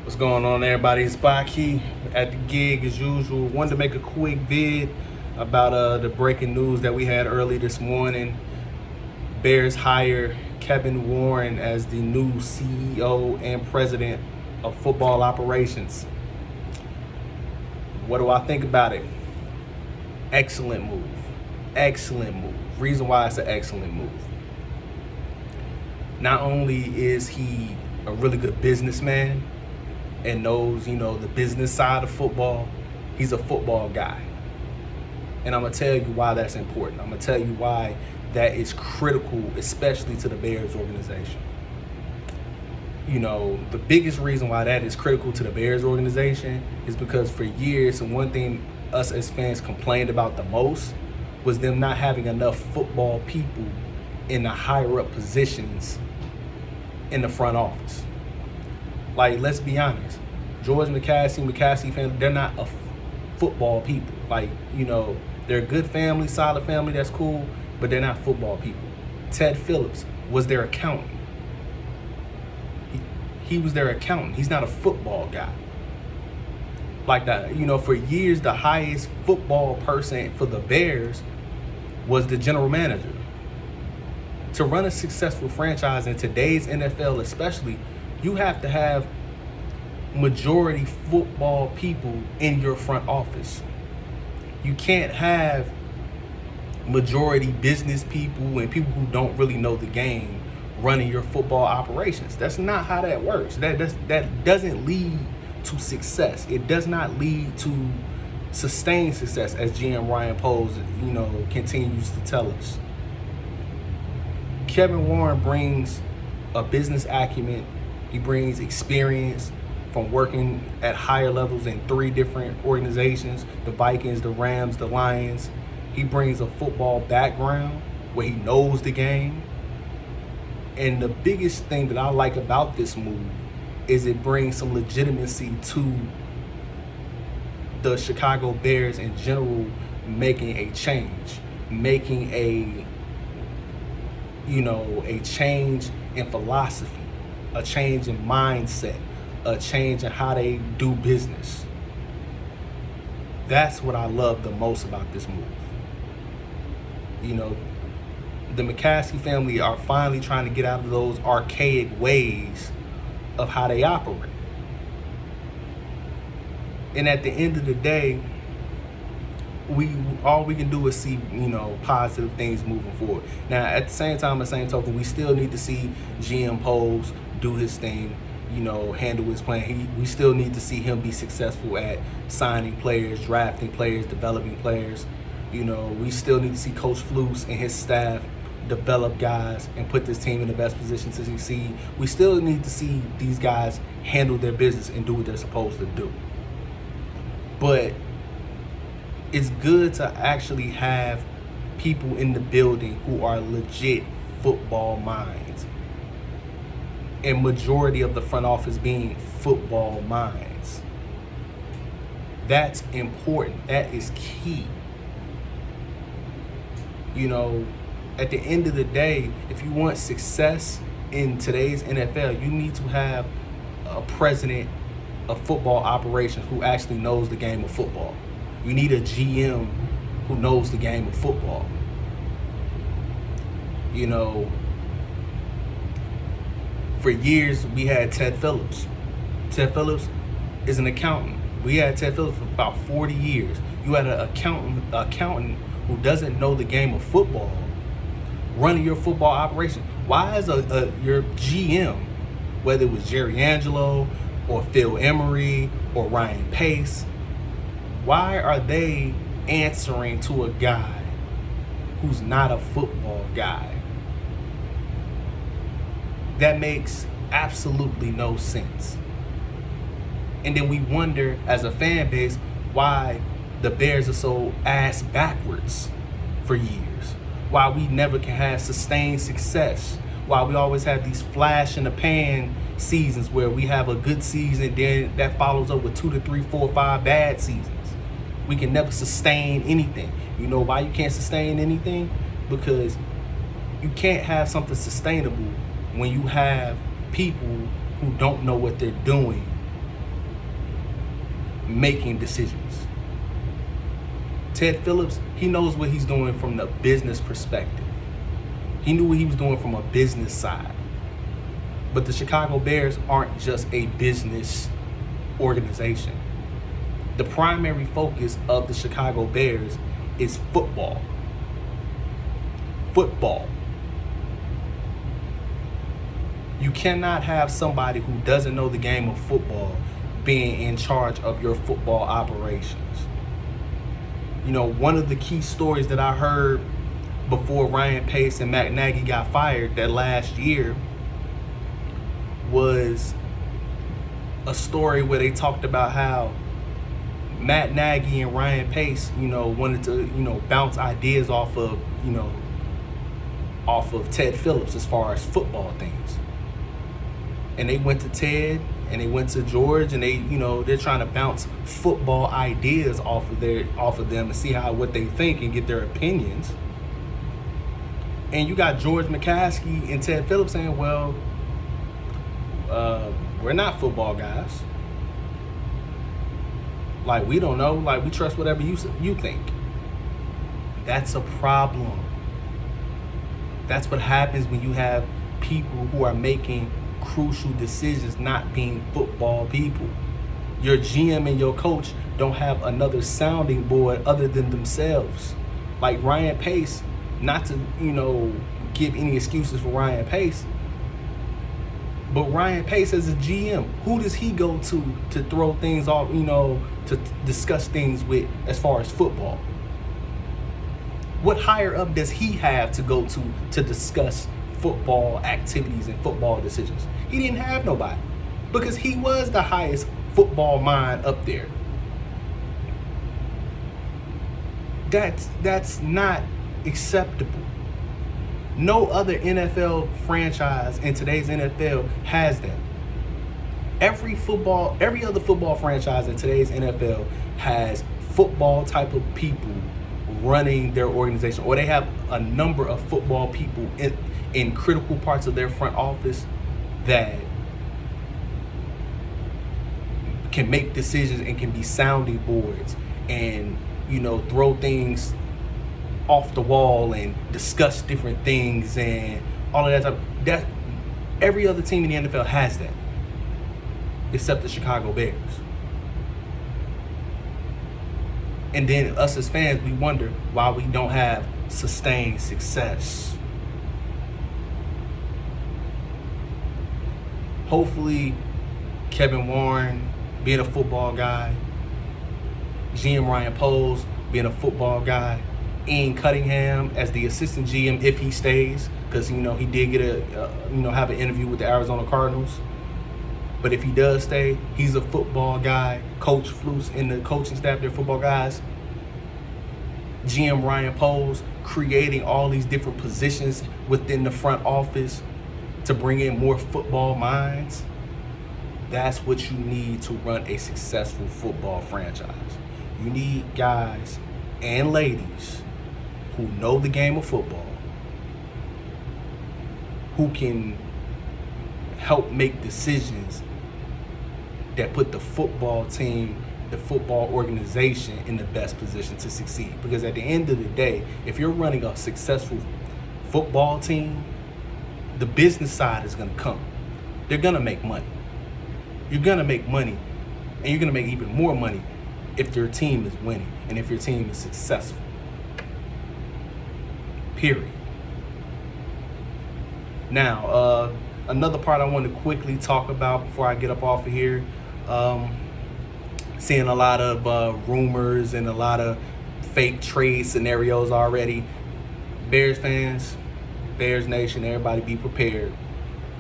What's going on, everybody? It's Baki at the gig as usual. Wanted to make a quick vid about the breaking news that we had early this morning. Bears hire Kevin Warren as the new CEO and president of football operations. What do I think about it? Excellent move. Excellent move. Reason why it's an excellent move. Not only is he a really good businessman and knows, the business side of football, he's a football guy. And I'm going to tell you why that's important. I'm going to tell you why that is critical, especially to the Bears organization. The biggest reason why that is critical to the Bears organization is because for years, and one thing us as fans complained about the most was them not having enough football people in the higher up positions in the front office. Like, let's be honest, George McCaskey family, they're not a football people. They're a good family, solid family, that's cool, but they're not football people. Ted Phillips was their accountant. He was their accountant. He's not a football guy. For years, the highest football person for the Bears was the general manager. To run a successful franchise in today's NFL especially, you have to have majority football people in your front office. You can't have majority business people and people who don't really know the game running your football operations. That's not how that works. That doesn't lead to success. It does not lead to sustained success, as GM Ryan Poles, continues to tell us. Kevin Warren brings a business acumen. He brings experience from working at higher levels in 3 different organizations, the Vikings, the Rams, the Lions. He brings a football background where he knows the game. And the biggest thing that I like about this move is it brings some legitimacy to the Chicago Bears in general, making a change, making a change in philosophy, a change in mindset, a change in how they do business. That's what I love the most about this move. The McCaskey family are finally trying to get out of those archaic ways of how they operate. And at the end of the day, all we can do is see, positive things moving forward. Now, at the same time, same token, we still need to see GM Poles do his thing, handle his plan. We still need to see him be successful at signing players, drafting players, developing players. We still need to see Coach Flus and his staff develop guys and put this team in the best position to succeed. We still need to see these guys handle their business and do what they're supposed to do. But it's good to actually have people in the building who are legit football minds. And majority of the front office being football minds. That's important. That is key. At the end of the day, if you want success in today's NFL, you need to have a president of football operations who actually knows the game of football. You need a GM who knows the game of football. For years, we had Ted Phillips. Ted Phillips is an accountant. We had Ted Phillips for about 40 years. You had an accountant who doesn't know the game of football running your football operation. Why is your GM, whether it was Jerry Angelo or Phil Emery or Ryan Pace, why are they answering to a guy who's not a football guy? That makes absolutely no sense. And then we wonder as a fan base why the Bears are so ass backwards for years. Why we never can have sustained success. Why we always have these flash in the pan seasons where we have a good season, then that follows up with 2 to 3, 4, 5 bad seasons. We can never sustain anything. You know why you can't sustain anything? Because you can't have something sustainable when you have people who don't know what they're doing making decisions. Ted Phillips, he knows what he's doing from the business perspective. He knew what he was doing from a business side. But the Chicago Bears aren't just a business organization. The primary focus of the Chicago Bears is football. Football. You cannot have somebody who doesn't know the game of football being in charge of your football operations. You know, one of the key stories that I heard before Ryan Pace and Matt Nagy got fired that last year was a story where they talked about how Matt Nagy and Ryan Pace, wanted to, bounce ideas off of Ted Phillips as far as football things. And they went to Ted and they went to George and they're trying to bounce football ideas off of them and see what they think and get their opinions. And you got George McCaskey and Ted Phillips saying, well, we're not football guys. Like, we don't know. Like, we trust whatever you think. That's a problem. That's what happens when you have people who are making crucial decisions not being football people. Your GM and your coach don't have another sounding board other than themselves. Like Ryan Pace, not to, give any excuses for Ryan Pace, but Ryan Pace as a GM, who does he go to throw things off, to discuss things with as far as football? What higher up does he have to go to discuss football activities and football decisions? He didn't have nobody because he was the highest football mind up there. That's not acceptable. No other NFL franchise in today's NFL has that. Every other football franchise in today's NFL has football type of people running their organization, or they have a number of football people in critical parts of their front office that can make decisions and can be sounding boards and throw things off the wall and discuss different things and all of that stuff. That every other team in the NFL has that, except the Chicago Bears. And then us as fans, we wonder why we don't have sustained success. Hopefully, Kevin Warren being a football guy, GM Ryan Poles being a football guy, Ian Cunningham as the assistant GM if he stays, because he did get have an interview with the Arizona Cardinals. But if he does stay, he's a football guy. Coach Flus and the coaching staff, they're football guys. GM Ryan Poles creating all these different positions within the front office to bring in more football minds. That's what you need to run a successful football franchise. You need guys and ladies who know the game of football, who can help make decisions that put the football team, the football organization in the best position to succeed. Because at the end of the day, if you're running a successful football team, the business side is going to come. They're going to make money. You're going to make money, and you're going to make even more money if your team is winning and if your team is successful. Period. Now, another part I want to quickly talk about before I get up off of here, seeing a lot of rumors and a lot of fake trade scenarios already. Bears fans, Bears Nation, everybody be prepared.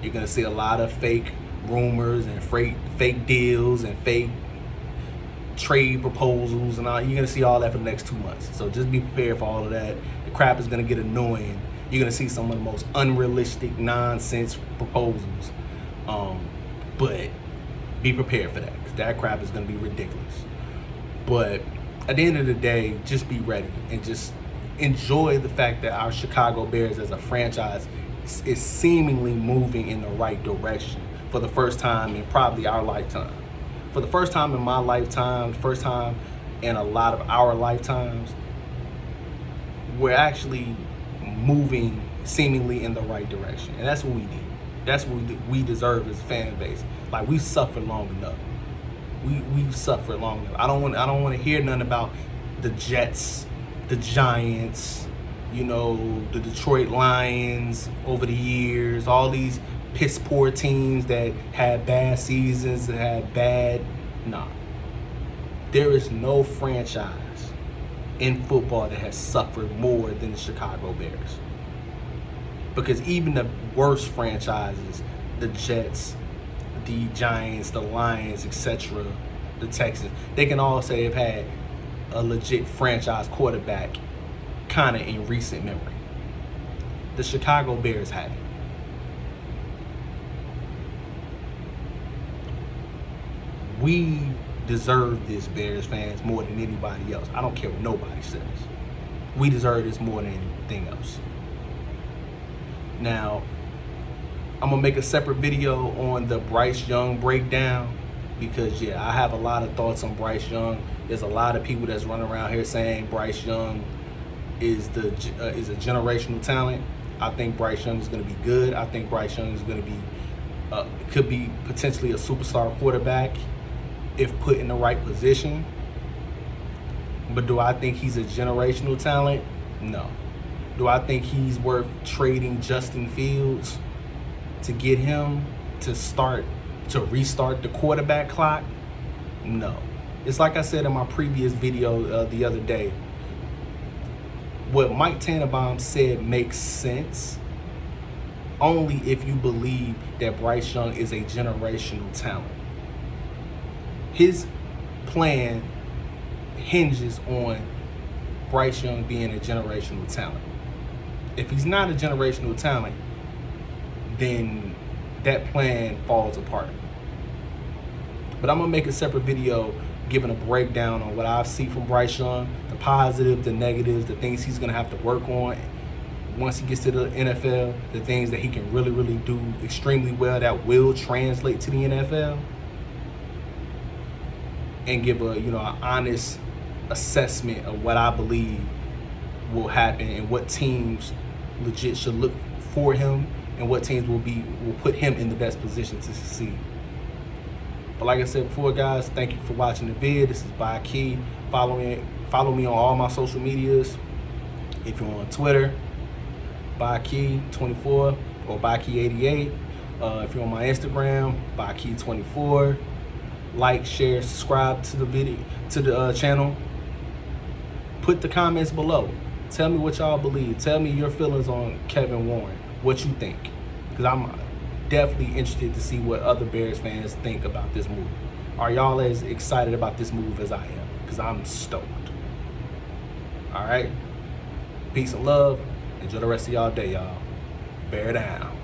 You're going to see a lot of fake rumors and fake deals and fake trade proposals and all. You're going to see all that for the next 2 months. So just be prepared for all of that. The crap is going to get annoying. You're going to see some of the most unrealistic nonsense proposals. But be prepared for that, because that crap is going to be ridiculous. But at the end of the day, just be ready and just enjoy the fact that our Chicago Bears as a franchise is seemingly moving in the right direction for the first time in probably our lifetime. for the first time in my lifetime, first time in a lot of our lifetimes, we're actually moving seemingly in the right direction. And that's what we need. That's what we deserve as a fan base. Like, we suffered long enough. We suffered long enough. I don't want to hear nothing about the Jets, the Giants, you know, the Detroit Lions over the years, all these piss poor teams that had bad seasons, that had bad. Nah. There is no franchise in football that has suffered more than the Chicago Bears. Because even the worst franchises, the Jets, the Giants, the Lions, etc., the Texans, they can all say they've had a legit franchise quarterback kind of in recent memory. The Chicago Bears have it. We deserve this, Bears fans, more than anybody else. I don't care what nobody says. We deserve this more than anything else. Now, I'm gonna make a separate video on the Bryce Young breakdown, because yeah, I have a lot of thoughts on Bryce Young. There's a lot of people that's running around here saying Bryce Young is a generational talent. I think Bryce Young is going to be good. I think Bryce Young is going to be could be potentially a superstar quarterback if put in the right position. But do I think he's a generational talent? No. Do I think he's worth trading Justin Fields to get him to restart the quarterback clock? No. It's like I said in my previous video the other day. What Mike Tannenbaum said makes sense only if you believe that Bryce Young is a generational talent. His plan hinges on Bryce Young being a generational talent. If he's not a generational talent, then that plan falls apart. But I'm going to make a separate video giving a breakdown on what I see from Bryce Young, the positive, the negatives, the things he's going to have to work on once he gets to the NFL, the things that he can really, really do extremely well that will translate to the NFL, and give an honest assessment of what I believe will happen and what teams legit should look for him and what teams will put him in the best position to succeed. But like I said before, guys, thank you for watching the vid. This is By Key. Follow me on all my social medias. If you're on Twitter, By Key 24 or By Key 88. If you're on my Instagram, By Key 24. Like, share, subscribe to the video, to the channel. Put the comments below. Tell me what y'all believe. Tell me your feelings on Kevin Warren. What you think? Because I'm definitely interested to see what other Bears fans think about this move. Are y'all as excited about this move as I am? Because I'm stoked. All right. Peace and love. Enjoy the rest of y'all day, y'all. Bear down.